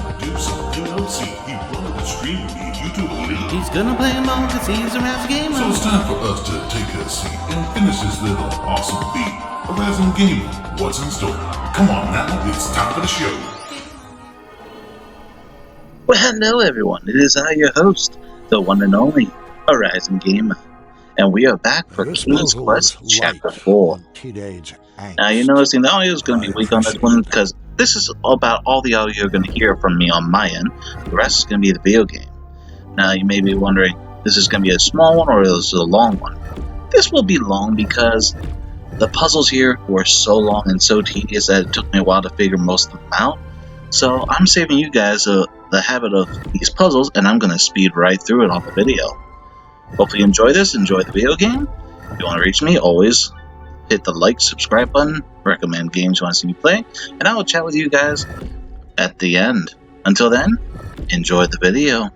producer, LLC. He runs the stream with me, YouTube lead. He's gonna play along cause he's a ArisingGamer. So it's time for us to take a seat and finish this little awesome beat. ArisingGamer, what's in store? Come on now, it's time for the show. Well, hello everyone, it is I, your host, the one and only ArisingGamer, and we are back for King's Quest Chapter 4. Now you're noticing the audio is going to be weak on this one because this is about all the audio you're going to hear from me on my end. The rest is going to be the video game. Now you may be wondering, this is going to be a small one or this is a long one? This will be long because the puzzles here were so long and so tedious that it took me a while to figure most of them out. So I'm saving you guys the habit of these puzzles, and I'm going to speed right through it on the video. Hopefully you enjoy this, enjoy the video game. If you want to reach me, always hit the like, subscribe button, recommend games you want to see me play, and I will chat with you guys at the end. Until then, enjoy the video.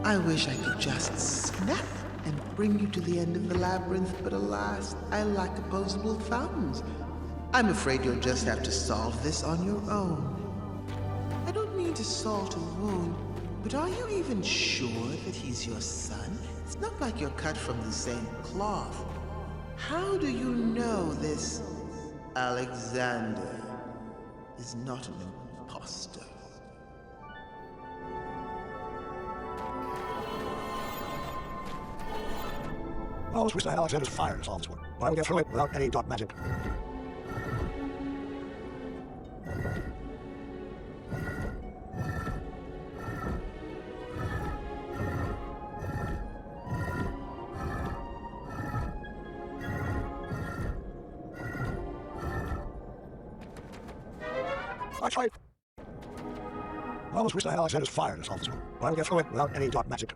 I wish I could just snap and bring you to the end of the labyrinth, but alas, I lack opposable thumbs. I'm afraid you'll just have to solve this on your own. I don't mean to salt a wound, but are you even sure that he's your son? It's not like you're cut from the same cloth. How do you know this Alexander is not an imposter? I always wish I had Alexander's fire to solve this one, but I will get through it without any dark magic. I tried. I almost wish I had Alexander's fire to solve this one, but I will get through it without any dark magic.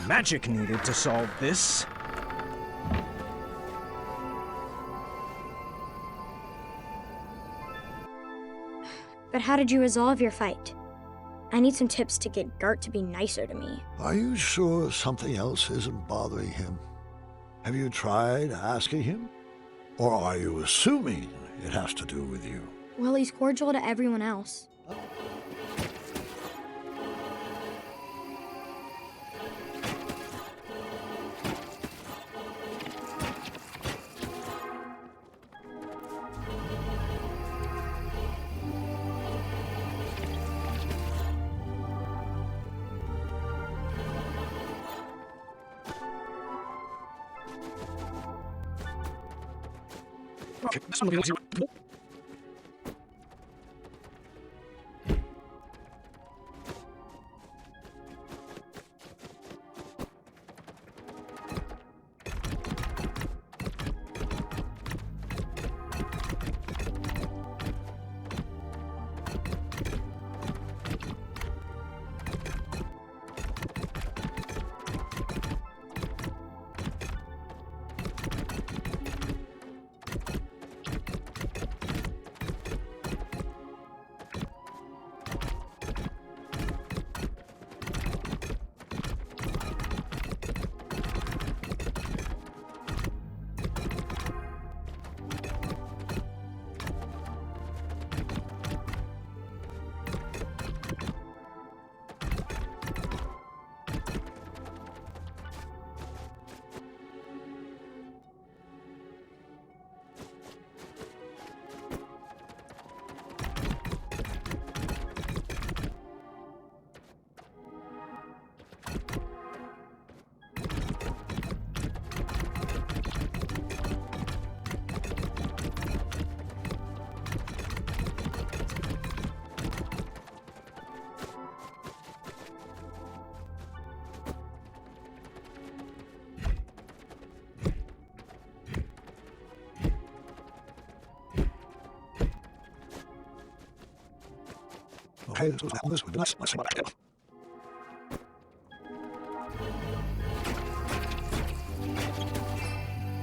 Magic needed to solve this. But how did you resolve your fight? I need some tips to get Gart to be nicer to me. Are you sure something else isn't bothering him? Have you tried asking him? Or are you assuming it has to do with you? Well, he's cordial to everyone else.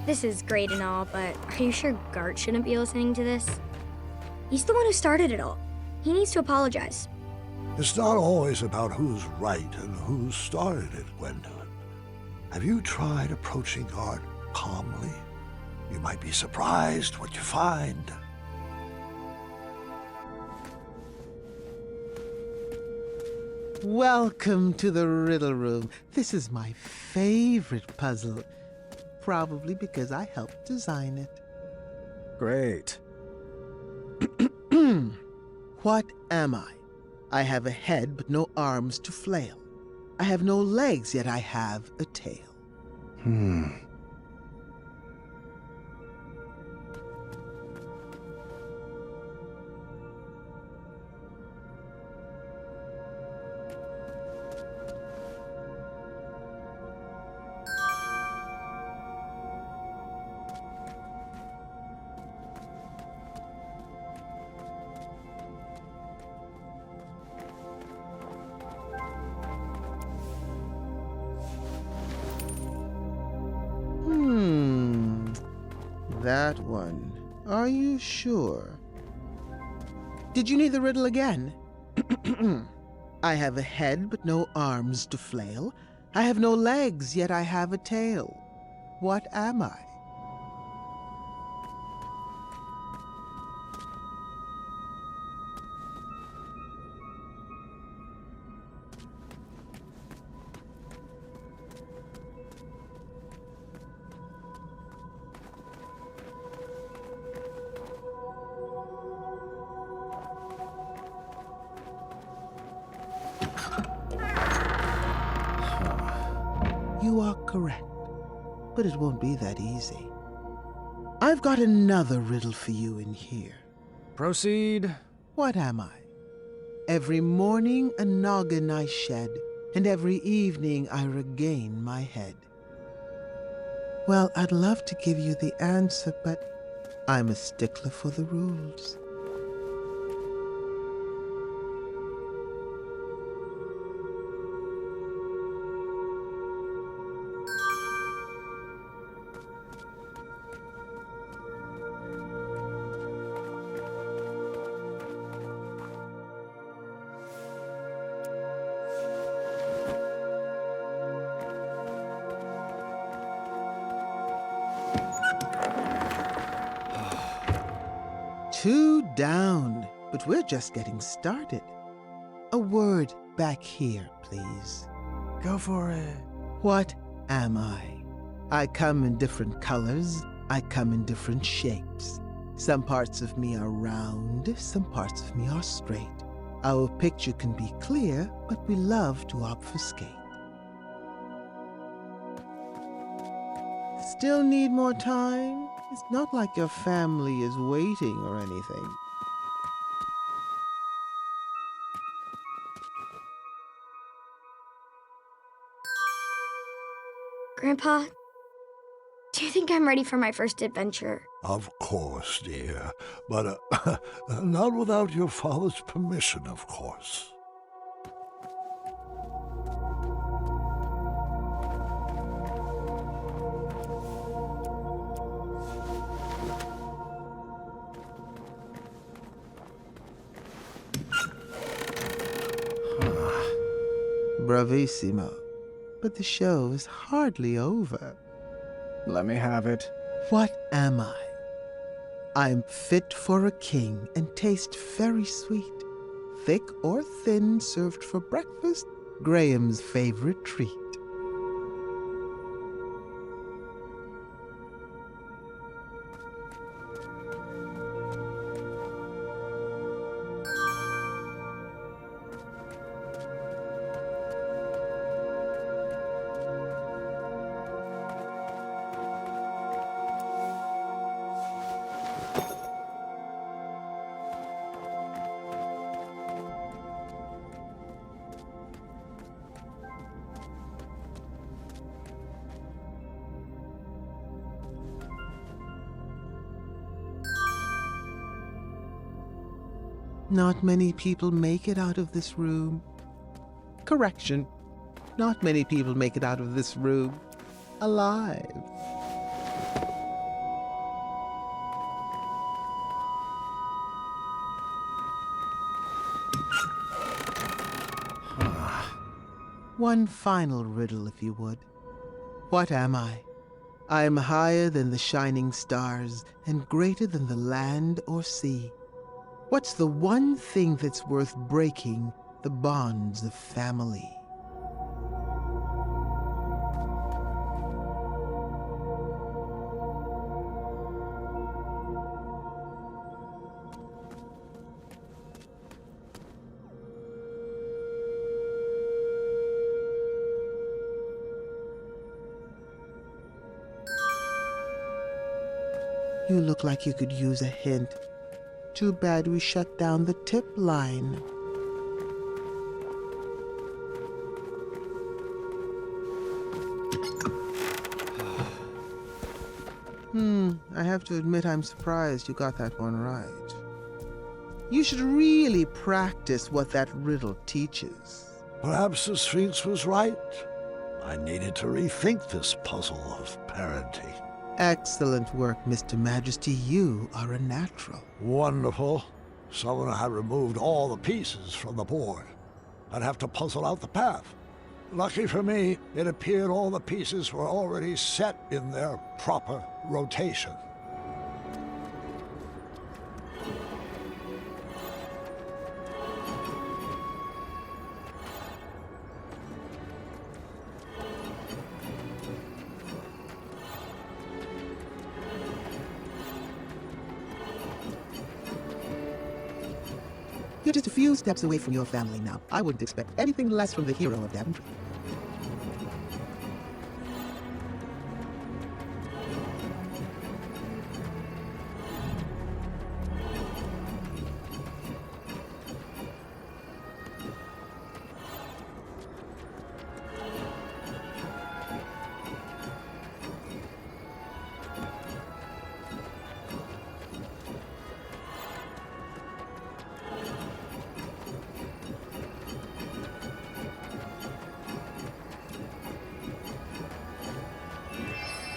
This is great and all, but are you sure Gart shouldn't be listening to this? He's the one who started it all. He needs to apologize. It's not always about who's right and who started it, Gwendolyn. Have you tried approaching art calmly? You might be surprised what you find. Welcome to the riddle room. This is my favorite puzzle. Probably because I helped design it. Great. What am I? I have a head but no arms to flail. I have no legs, yet I have a tail. That one. Are you sure? Did you need the riddle again? I have a head but no arms to flail. I have no legs, yet I have a tail. What am I? You are correct, but it won't be that easy. I've got another riddle for you in here. Proceed. What am I? Every morning a noggin I shed, and every evening I regain my head. Well, I'd love to give you the answer, but I'm a stickler for the rules. Two down, but we're just getting started. A word back here, please. Go for it. What am I? I come in different colors. I come in different shapes. Some parts of me are round, some parts of me are straight. Our picture can be clear, but we love to obfuscate. Still need more time? It's not like your family is waiting or anything. Grandpa, do you think I'm ready for my first adventure? Of course, dear. But not without your father's permission, of course. Bravissimo. But the show is hardly over. Let me have it. What am I? I'm fit for a king and taste very sweet. Thick or thin, served for breakfast, Graham's favorite treat. Not many people make it out of this room. Correction. Not many people make it out of this room alive. One final riddle, if you would. What am I? I am higher than the shining stars and greater than the land or sea. What's the one thing that's worth breaking the bonds of family? You look like you could use a hint. Too bad we shut down the tip line. I have to admit I'm surprised you got that one right. You should really practice what that riddle teaches. Perhaps the Sphinx was right. I needed to rethink this puzzle of parenting. Excellent work, Mr. Majesty. You are a natural. Wonderful. Someone had removed all the pieces from the board. I'd have to puzzle out the path. Lucky for me, it appeared all the pieces were already set in their proper rotation. You're just a few steps away from your family now. I wouldn't expect anything less from the hero of Daventry.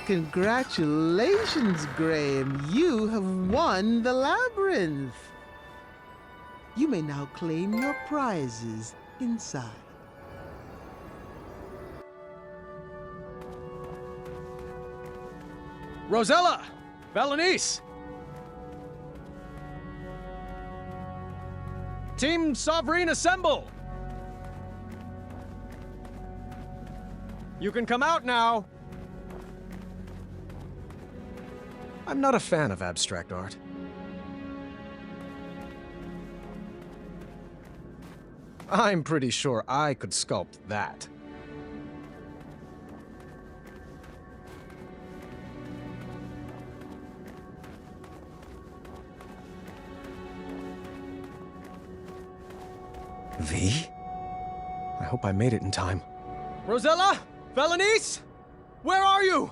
Congratulations, Graham. You have won the labyrinth. You may now claim your prizes inside. Rosella! Valenice! Team Sovereign assemble! You can come out now! I'm not a fan of abstract art. I'm pretty sure I could sculpt that. V? I hope I made it in time. Rosella? Valenice? Where are you?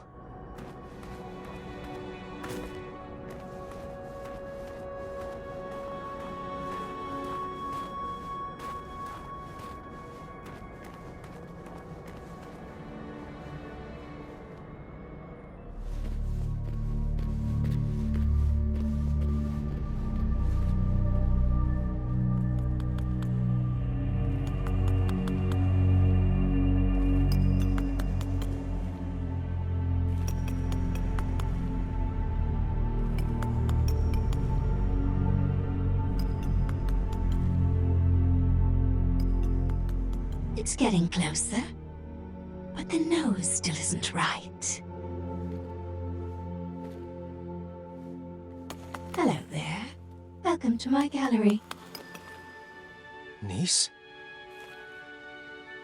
It's getting closer, but the nose still isn't right. Hello there. Welcome to my gallery. Niece?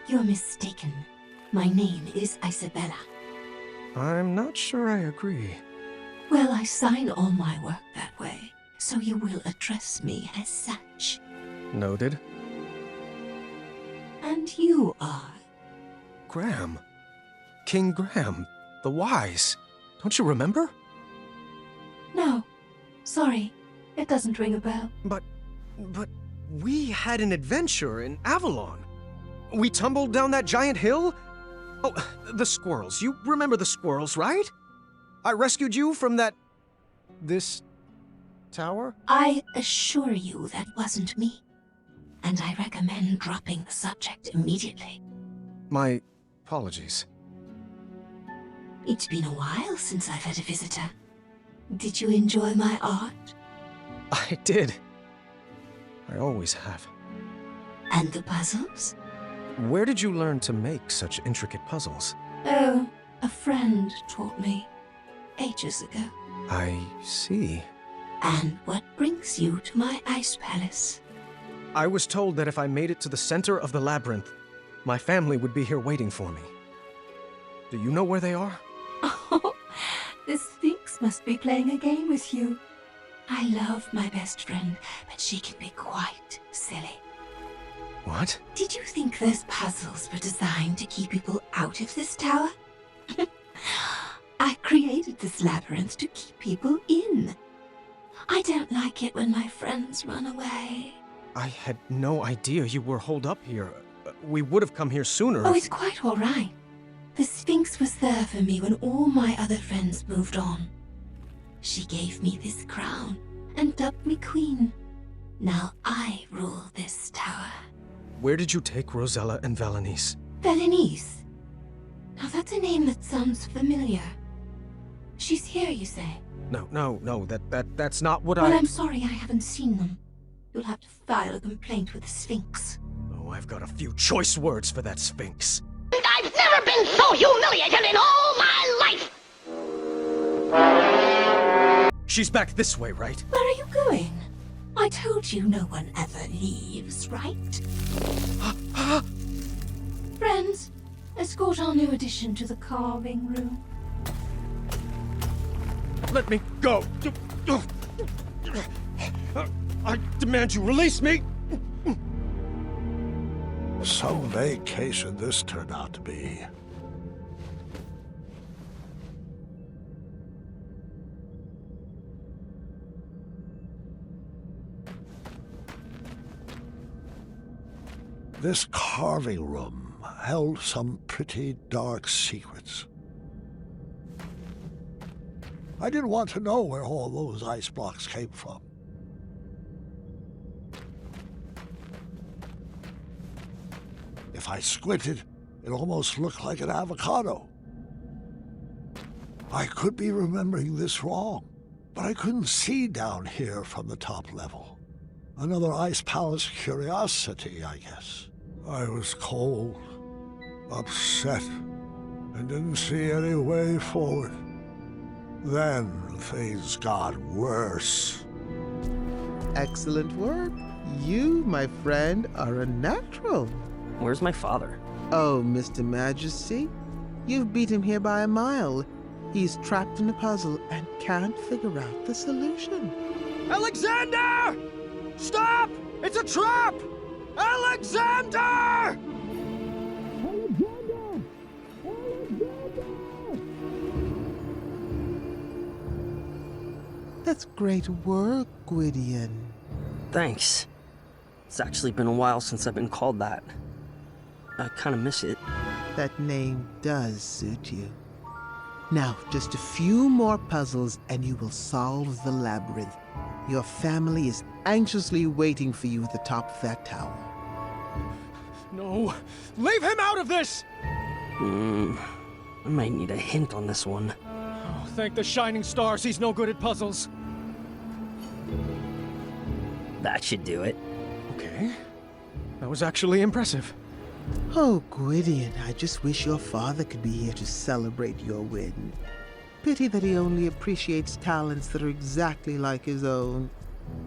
You're mistaken. My name is Isabella. I'm not sure I agree. Well, I sign all my work that way, so you will address me as such. Noted. And you are? Graham. King Graham. The Wise. Don't you remember? No. Sorry. It doesn't ring a bell. But we had an adventure in Avalon. We tumbled down that giant hill? Oh, the squirrels. You remember the squirrels, right? I rescued you from this tower? I assure you that wasn't me. And I recommend dropping the subject immediately. My apologies. It's been a while since I've had a visitor. Did you enjoy my art? I did. I always have. And the puzzles? Where did you learn to make such intricate puzzles? Oh, a friend taught me. Ages ago. I see. And what brings you to my ice palace? I was told that if I made it to the center of the labyrinth, my family would be here waiting for me. Do you know where they are? Oh, the Sphinx must be playing a game with you. I love my best friend, but she can be quite silly. What? Did you think those puzzles were designed to keep people out of this tower? I created this labyrinth to keep people in. I don't like it when my friends run away. I had no idea you were holed up here. We would have come here sooner. Oh, it's quite all right. The Sphinx was there for me when all my other friends moved on. She gave me this crown and dubbed me queen. Now I rule this tower. Where did you take Rosella and Valenice? Valenice? Now that's a name that sounds familiar. She's here, you say? No, that's not what Well, I'm sorry I haven't seen them. You'll have to file a complaint with the Sphinx. Oh, I've got a few choice words for that Sphinx. And I've never been so humiliated in all my life! She's back this way, right? Where are you going? I told you no one ever leaves, right? Friends, escort our new addition to the carving room. Let me go! I demand you release me! Some vacation this turned out to be. This carving room held some pretty dark secrets. I didn't want to know where all those ice blocks came from. If I squinted, it almost looked like an avocado. I could be remembering this wrong, but I couldn't see down here from the top level. Another ice palace curiosity, I guess. I was cold, upset, and didn't see any way forward. Then things got worse. Excellent work. You, my friend, are a natural. Where's my father? Oh, Mr. Majesty, you've beat him here by a mile. He's trapped in a puzzle and can't figure out the solution. Alexander! Stop! It's a trap! Alexander! That's great work, Gwydion. Thanks. It's actually been a while since I've been called that. I kind of miss it. That name does suit you. Now, just a few more puzzles and you will solve the labyrinth. Your family is anxiously waiting for you at the top of that tower. No! Leave him out of this! I might need a hint on this one. Oh, thank the shining stars he's no good at puzzles. That should do it. Okay. That was actually impressive. Oh, Gwydion, I just wish your father could be here to celebrate your win. Pity that he only appreciates talents that are exactly like his own.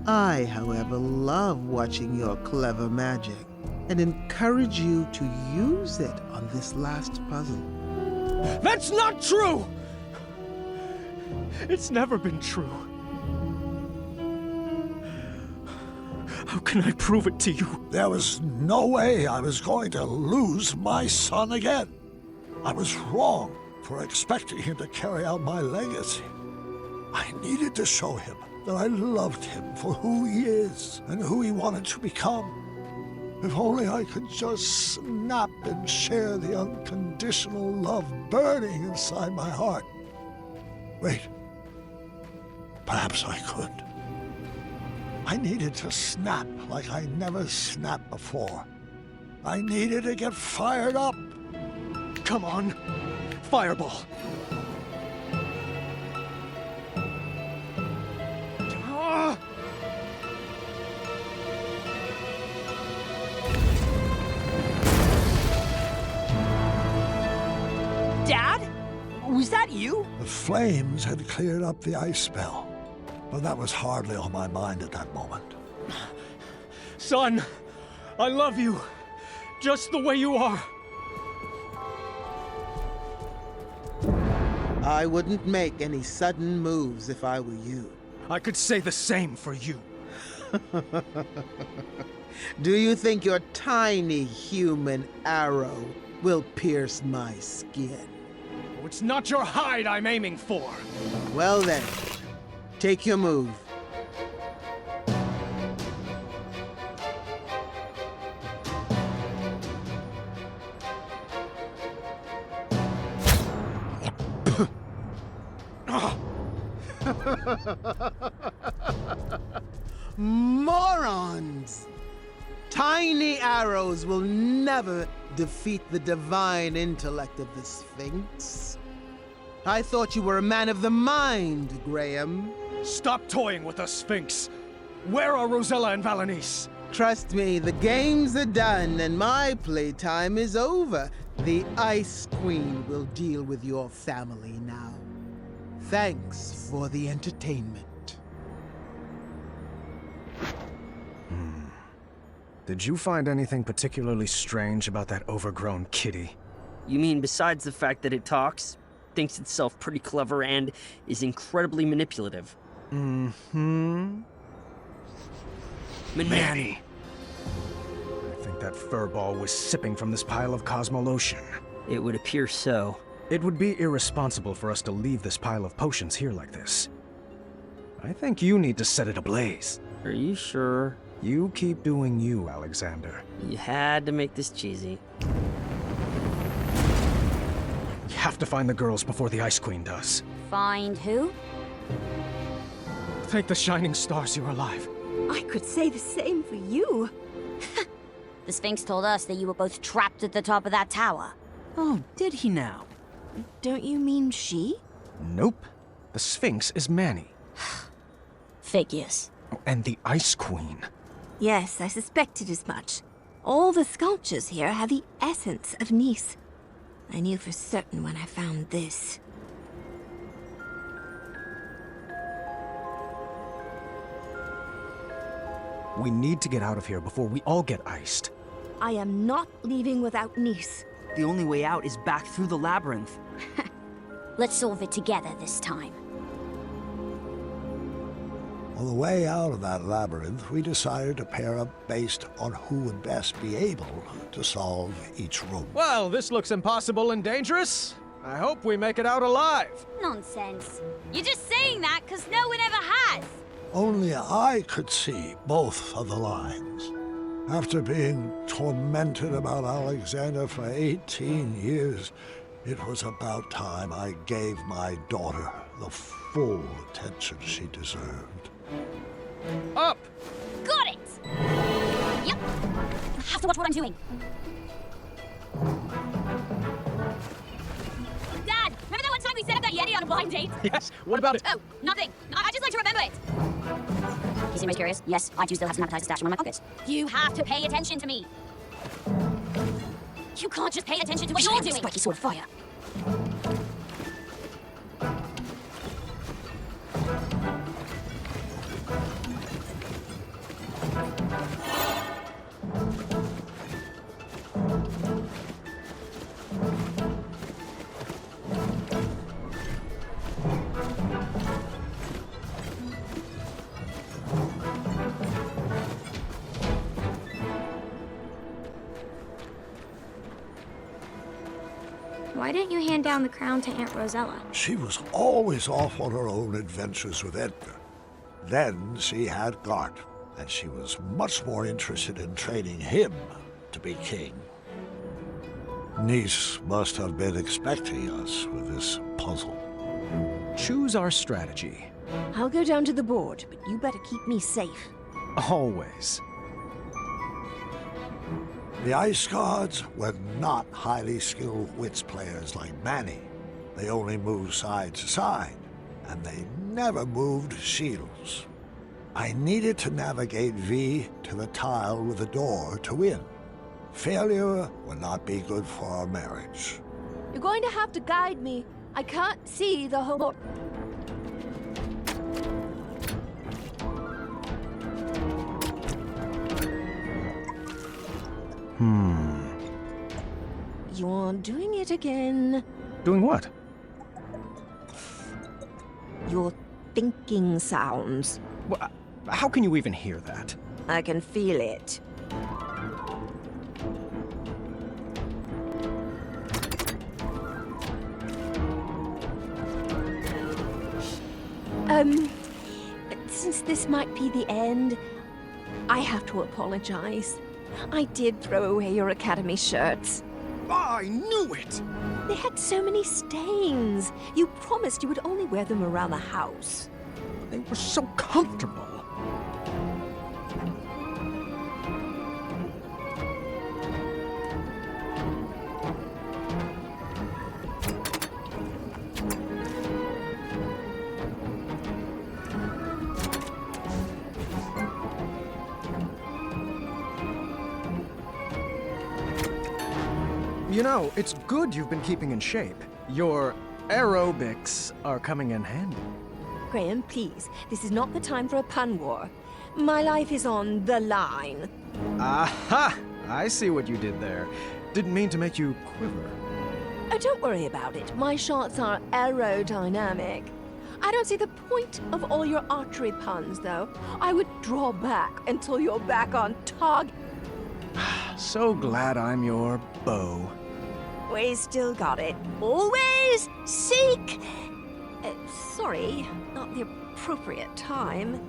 I, however, love watching your clever magic and encourage you to use it on this last puzzle. That's not true! It's never been true. How can I prove it to you? There was no way I was going to lose my son again. I was wrong for expecting him to carry out my legacy. I needed to show him that I loved him for who he is and who he wanted to become. If only I could just snap and share the unconditional love burning inside my heart. Wait, perhaps I could. I needed to snap like I never snapped before. I needed to get fired up. Come on. Fireball. Ah! Dad? Was that you? The flames had cleared up the ice spell, but that was hardly on my mind at that moment. Son, I love you. Just the way you are. I wouldn't make any sudden moves if I were you. I could say the same for you. Do you think your tiny human arrow will pierce my skin? It's not your hide I'm aiming for. Well then, take your move. Morons! Tiny arrows will never defeat the divine intellect of the Sphinx. I thought you were a man of the mind, Graham. Stop toying with the Sphinx. Where are Rosella and Valanice? Trust me, the games are done and my playtime is over. The Ice Queen will deal with your family now. Thanks for the entertainment. Did you find anything particularly strange about that overgrown kitty? You mean besides the fact that it talks, thinks itself pretty clever, and is incredibly manipulative? Mm-hmm. Manny! I think that furball was sipping from this pile of Cosmolotion. It would appear so. It would be irresponsible for us to leave this pile of potions here like this. I think you need to set it ablaze. Are you sure? You keep doing you, Alexander. You had to make this cheesy. We have to find the girls before the Ice Queen does. Find who? Thank the shining stars you're alive. I could say the same for you. The Sphinx told us that you were both trapped at the top of that tower. Oh, did he now? Don't you mean she? Nope. The Sphinx is Manny. Figures. And the Ice Queen. Yes, I suspected as much. All the sculptures here have the essence of Nice. I knew for certain when I found this. We need to get out of here before we all get iced. I am not leaving without Nice. The only way out is back through the labyrinth. Let's solve it together this time. On the way out of that labyrinth, we decided to pair up based on who would best be able to solve each room. Well, this looks impossible and dangerous. I hope we make it out alive. Nonsense. You're just saying that because no one ever has. Only I could see both of the lines. After being tormented about Alexander for 18 years, it was about time I gave my daughter the full attention she deserved. Up! Got it! Yep. I have to watch what I'm doing. Dad, remember that one time we set up that Yeti on a blind date? Yes, what about it? Oh, nothing. I just like to remember it. You seem very curious. Yes, I do still have some appetizer stashed in one of my pockets. You have to pay attention to me. You can't just pay attention to what you're doing. Spiky sword fire. Why didn't you hand down the crown to Aunt Rosella? She was always off on her own adventures with Edgar. Then she had Gart, and she was much more interested in training him to be king. Nice must have been expecting us with this puzzle. Choose our strategy. I'll go down to the board, but you better keep me safe. Always. The Ice Guards were not highly skilled wits players like Manny. They only moved side to side, and they never moved shields. I needed to navigate V to the tile with the door to win. Failure would not be good for our marriage. You're going to have to guide me. I can't see the whole board. You're doing it again. Doing what? You're thinking sounds. Well, how can you even hear that? I can feel it. Since this might be the end, I have to apologize. I did throw away your Academy shirts. I knew it! They had so many stains. You promised you would only wear them around the house. They were so comfortable. You know, it's good you've been keeping in shape. Your aerobics are coming in handy. Graham, please, this is not the time for a pun war. My life is on the line. Aha! I see what you did there. Didn't mean to make you quiver. Oh, don't worry about it. My shots are aerodynamic. I don't see the point of all your archery puns, though. I would draw back until you're back on target. So glad I'm your beau. We still got it. Always seek... sorry, not the appropriate time.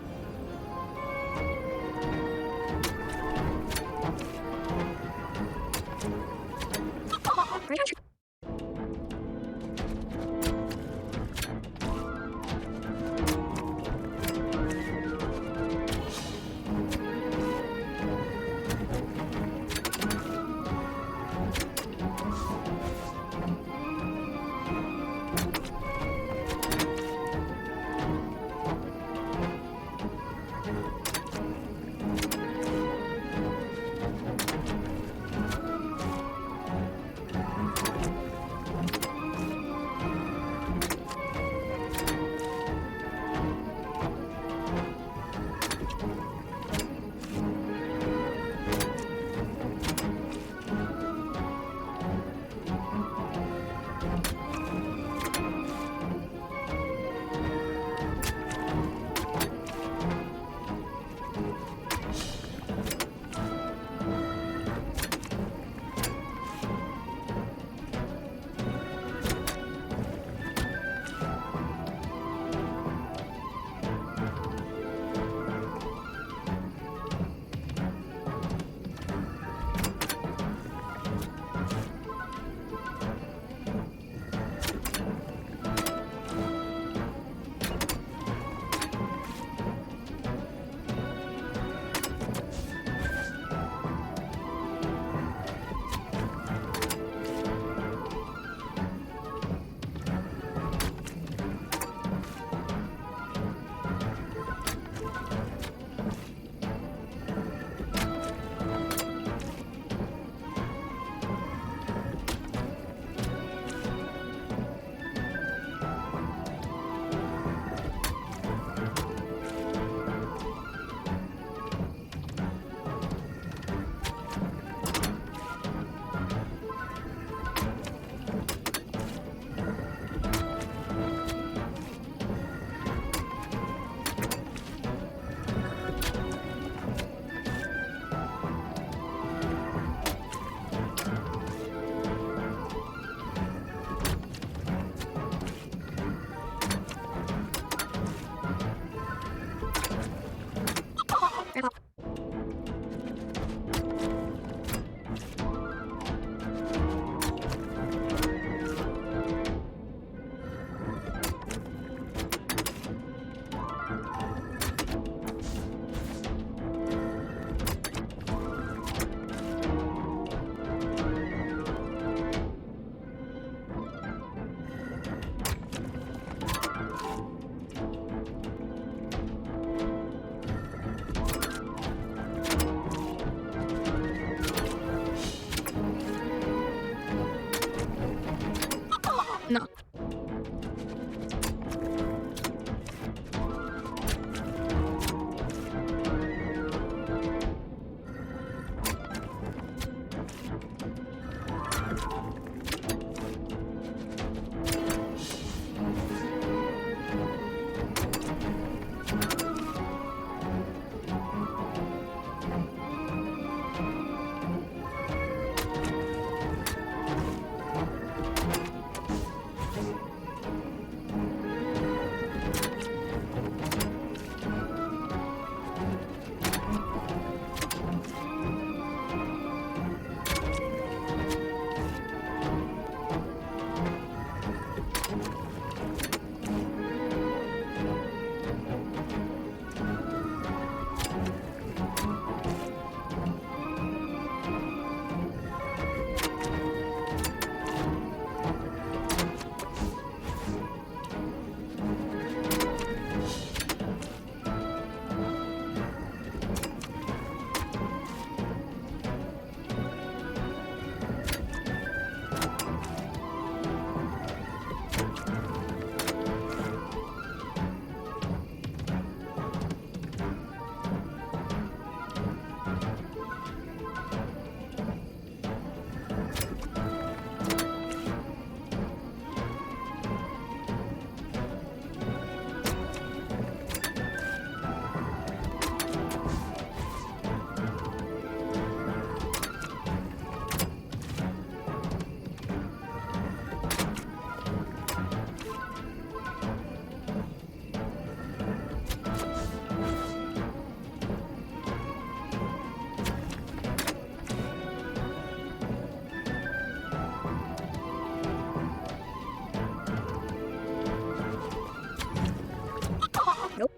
Nope.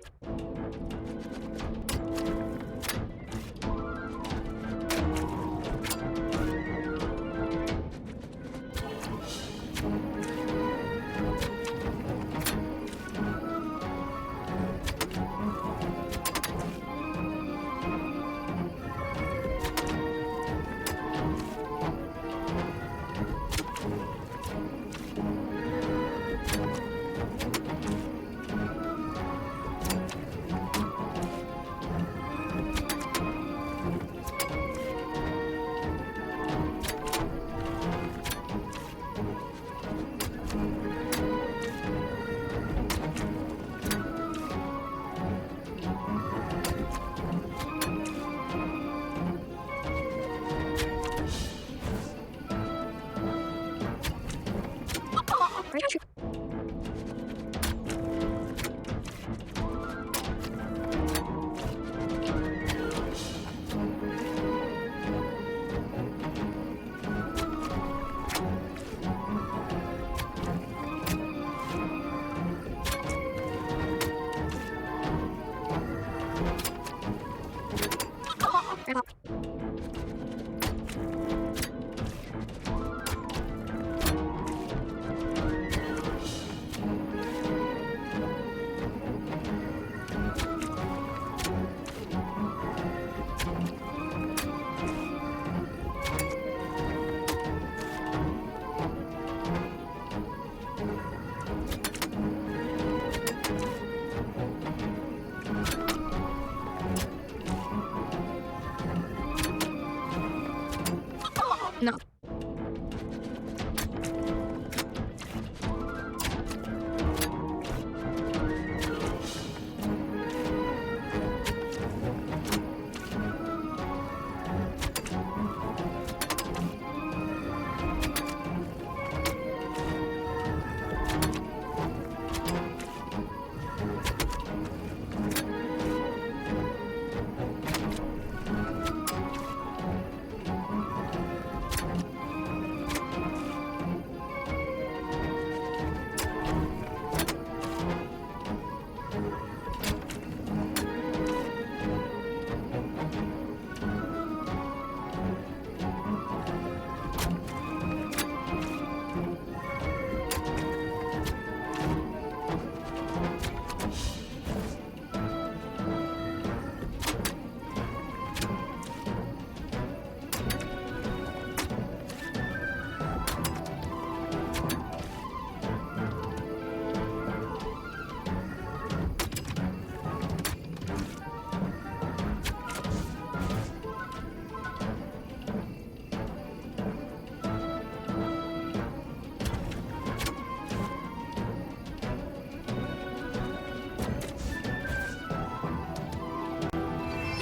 No.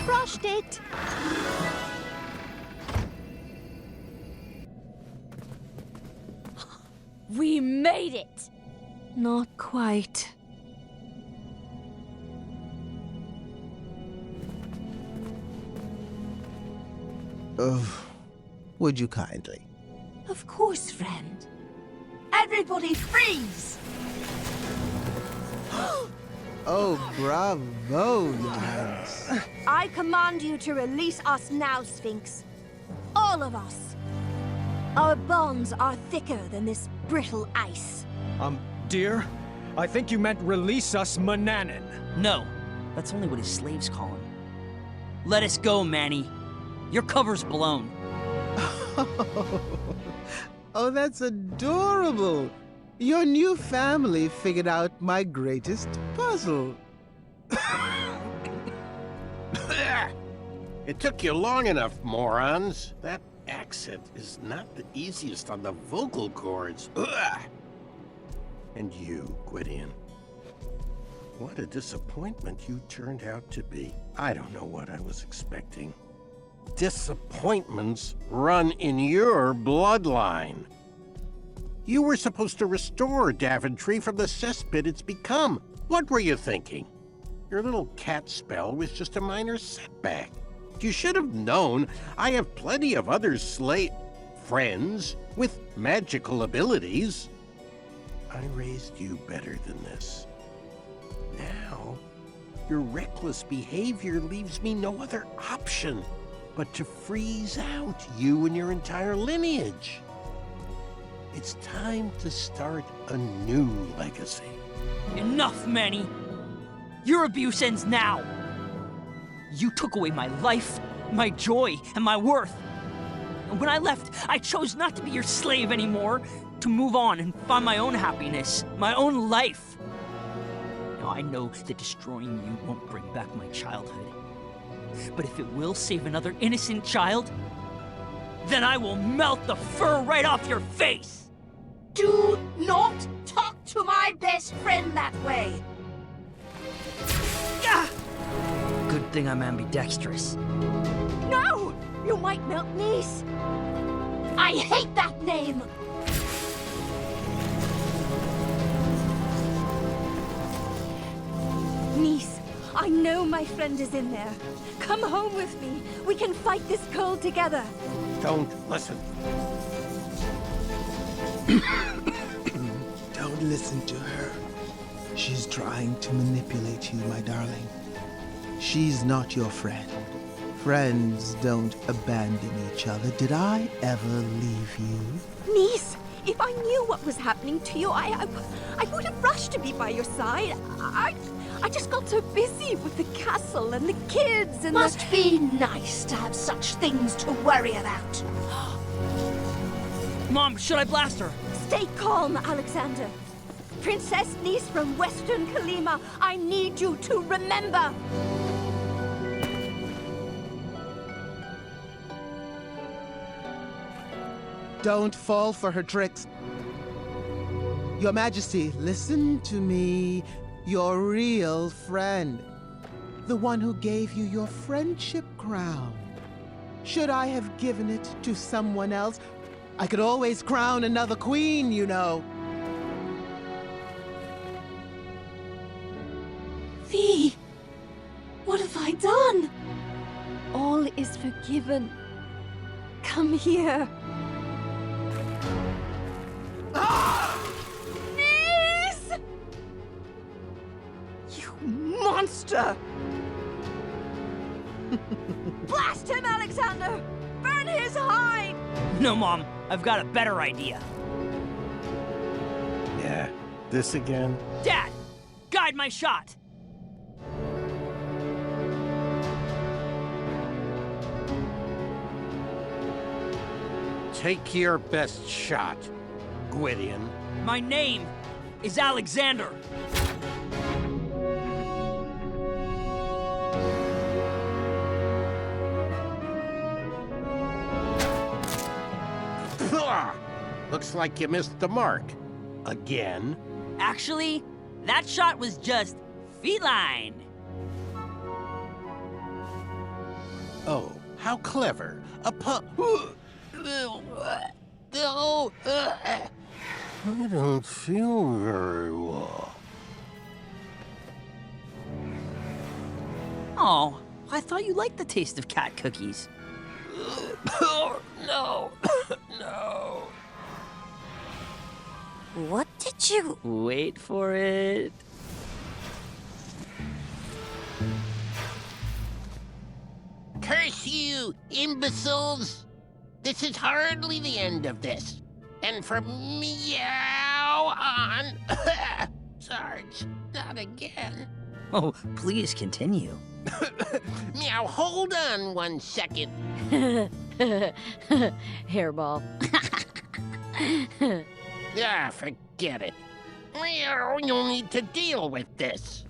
Crushed it! We made it! Not quite. Would you kindly? Of course, friend. Everybody freeze! Oh, bravo, Your Highness. I command you to release us now, Sphinx. All of us. Our bonds are thicker than this brittle ice. Dear, I think you meant release us, Mananan. No, that's only what his slaves call him. Let us go, Manny. Your cover's blown. Oh, that's adorable. Your new family figured out my greatest puzzle. It took you long enough, morons. That accent is not the easiest on the vocal cords. Ugh. And you, Gwydion. What a disappointment you turned out to be. I don't know what I was expecting. Disappointments run in your bloodline. You were supposed to restore Daventry from the cesspit it's become. What were you thinking? Your little cat spell was just a minor setback. You should have known I have plenty of other friends with magical abilities. I raised you better than this. Now, Your reckless behavior leaves me no other option but to freeze out you and your entire lineage. It's time to start a new legacy. Enough, Manny! Your abuse ends now! You took away my life, my joy, and my worth. And when I left, I chose not to be your slave anymore, to move on and find my own happiness, my own life. Now, I know that destroying you won't bring back my childhood. But if it will save another innocent child, then I will melt the fur right off your face! Do not talk to my best friend that way! Ah! Good thing I'm ambidextrous. No! You might melt Niece! I hate that name! Niece, I know my friend is in there. Come home with me. We can fight this girl together. Don't listen. Don't listen to her. She's trying to manipulate you, my darling. She's not your friend. Friends don't abandon each other. Did I ever leave you? Niece, if I knew what was happening to you, I would have rushed to be by your side. I just got so busy with the castle and the kids and Must be nice to have such things to worry about. Mom, should I blast her? Stay calm, Alexander. Princess Niece from Western Kalima, I need you to remember. Don't fall for her tricks. Your Majesty, listen to me. Your real friend. The one who gave you your friendship crown. Should I have given it to someone else? I could always crown another queen, you know. V, what have I done? All is forgiven. Come here. Niece! You monster! Blast him, Alexander! Burn his hide! No, Mom. I've got a better idea. Yeah, this again? Dad! Guide my shot! Take your best shot, Gwydion. My name is Alexander. Looks like you missed the mark. Again? Actually, that shot was just feline. Oh, how clever. A pup. I don't feel very well. Oh, I thought you liked the taste of cat cookies. No, no. What did you... Wait for it. Curse you, imbeciles! This is hardly the end of this. And from meow on... Sarge, not again. Oh, please continue. Meow, hold on 1 second. Hairball. Ah, forget it. Meow, you'll need to deal with this.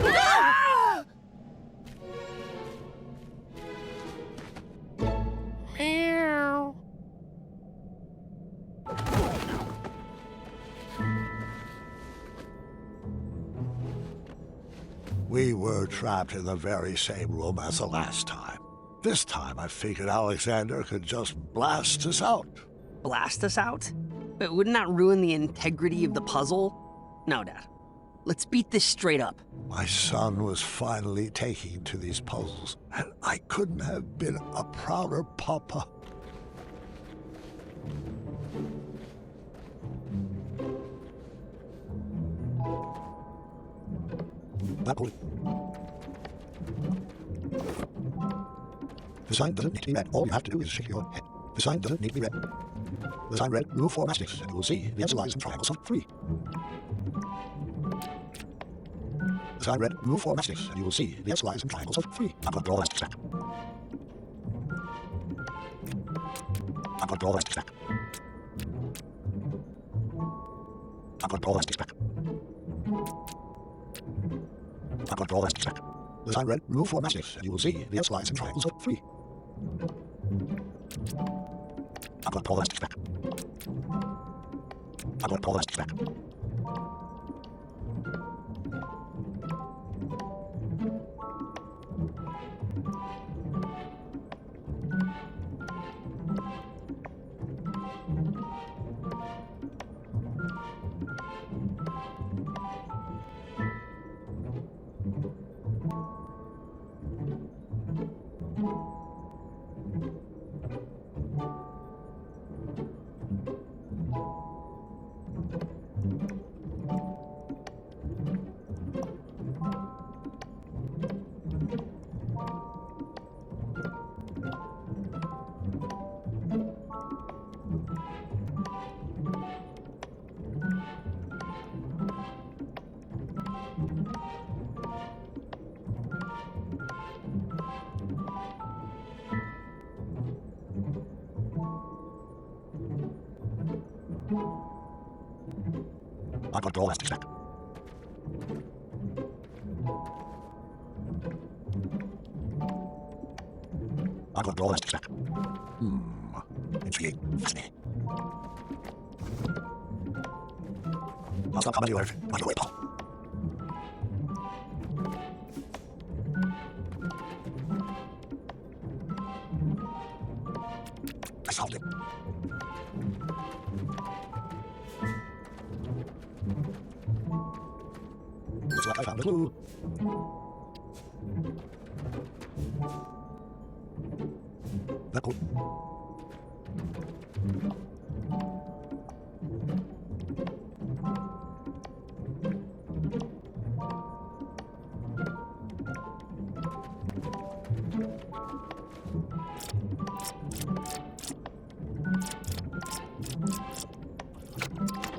Meow. We were trapped in the very same room as the last time. This time I figured Alexander could just blast us out. Blast us out? But wouldn't that ruin the integrity of the puzzle? No, Dad. Let's beat this straight up. My son was finally taking to these puzzles, and I couldn't have been a prouder papa. that point. The sign doesn't need to be read. All you have to do is shake your head. The sign doesn't need to be read. The sign read, move 4 mastics, and you will see the answer lies in triangles of 3. The sign read, move 4 mastics, and you will see the answer lies in triangles of 3. I'm going to draw mastics back. I'm going to draw mastics back. I'm going to draw mastics back. I'm going to draw mastics back. The sign read, move 4 mastics, and you will see the answer lies in triangles of 3. I'm going to draw mastics back. I'm going to draw mastics back. I'm going to draw mastics back. I'm going to draw mastics back. Intriguing. Fascinating. I'll stop coming anywhere. Right away, Paul. I solved it. Looks like I found a clue. That cool.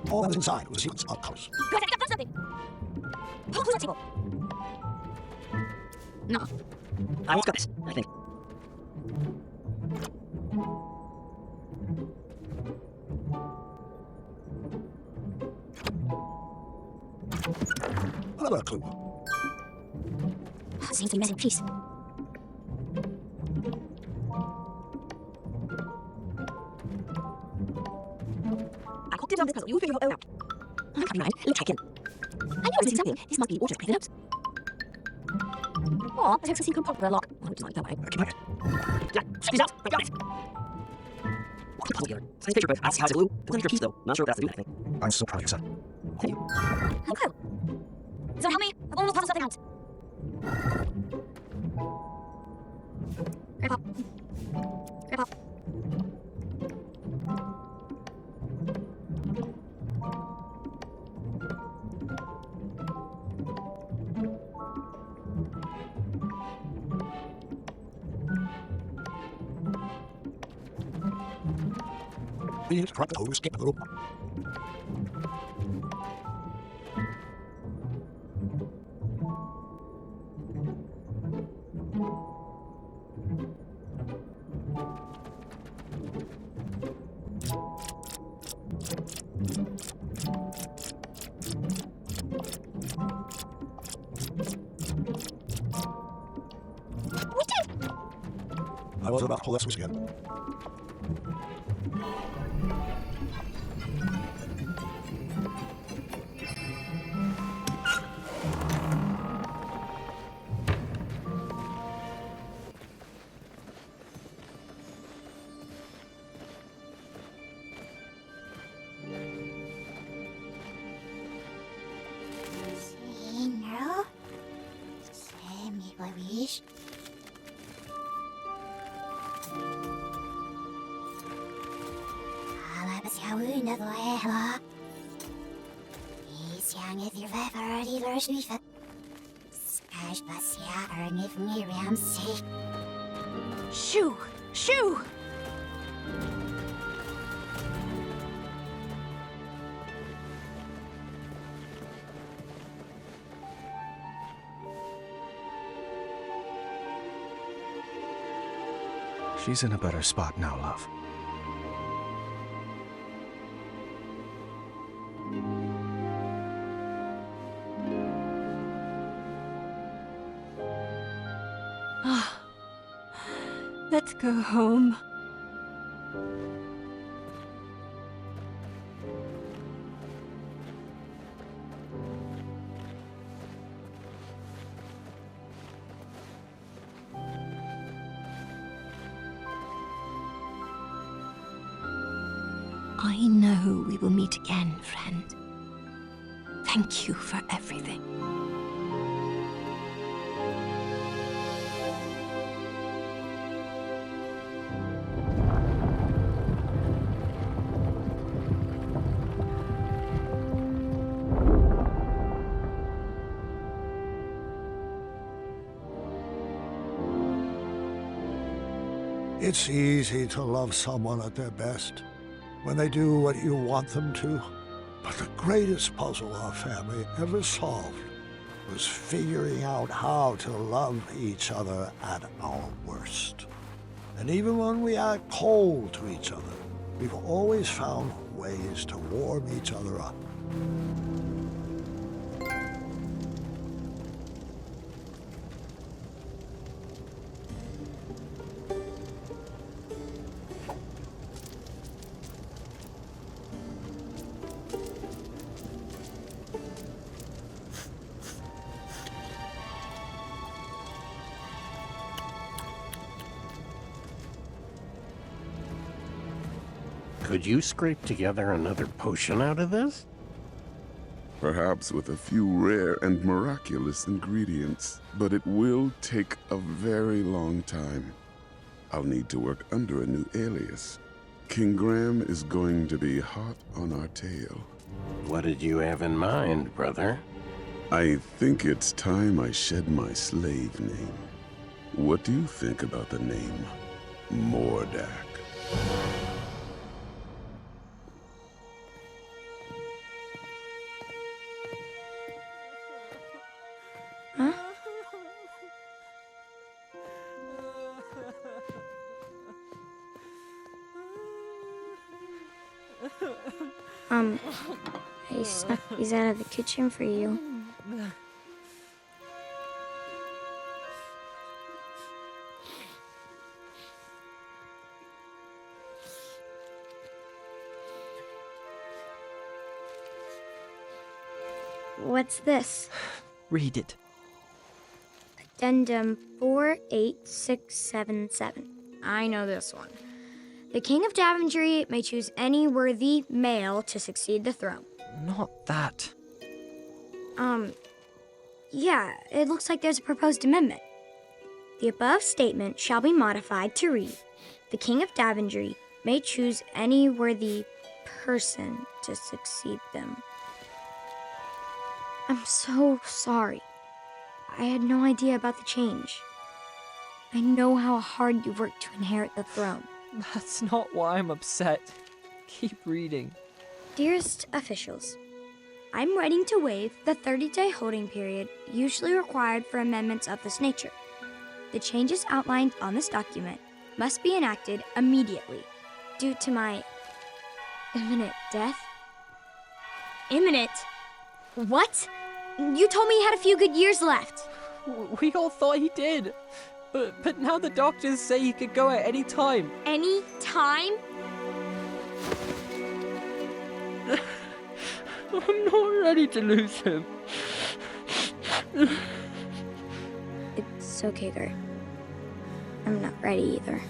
All that was inside was a sequence of colors. Guys, I found something! Who's that table? No. I almost got this, I think. Another clue. Seems to be missing a piece. I hooked it on this puzzle. You figure it out. Copyright. Let's check in. I know it's something. This must be ordered by the notes. Aw, there's a secret part of the lock. Oh, it's like that, right? Keep it. Yeah, check these out. I got it. What's the puzzle here? It's a nice picture, but I see how it's glue. It's an extra piece, though. Not sure if that's to do anything. I'm so proud of you, son. Thank you. Oh, cool. So help me. I've almost puzzled something out. Grandpa. Grandpa. Please try to escape the room. We did! I was about to pull that switch again. Singer? Say me what wish. Shoo! Shoo! She's in a better spot now, love. Let's go home. I know we will meet again, friend. Thank you for everything. It's easy to love someone at their best, when they do what you want them to. But the greatest puzzle our family ever solved was figuring out how to love each other at our worst. And even when we act cold to each other, we've always found ways to warm each other up. Could you scrape together another potion out of this? Perhaps with a few rare and miraculous ingredients, but it will take a very long time. I'll need to work under a new alias. King Graham is going to be hot on our tail. What did you have in mind, brother? I think it's time I shed my slave name. What do you think about the name Mordak? Huh? I snuck these out of the kitchen for you. What's this? Read it. Addendum 48677. I know this one. The King of Daventry may choose any worthy male to succeed the throne. Not that. Yeah, it looks like there's a proposed amendment. The above statement shall be modified to read, the King of Daventry may choose any worthy person to succeed them. I'm so sorry. I had no idea about the change. I know how hard you worked to inherit the throne. That's not why I'm upset. Keep reading. Dearest officials, I'm writing to waive the 30-day holding period usually required for amendments of this nature. The changes outlined on this document must be enacted immediately due to my imminent death. Imminent? What? You told me he had a few good years left. We all thought he did. But now the doctors say he could go at any time. Any time? I'm not ready to lose him. It's okay, Gert. I'm not ready either.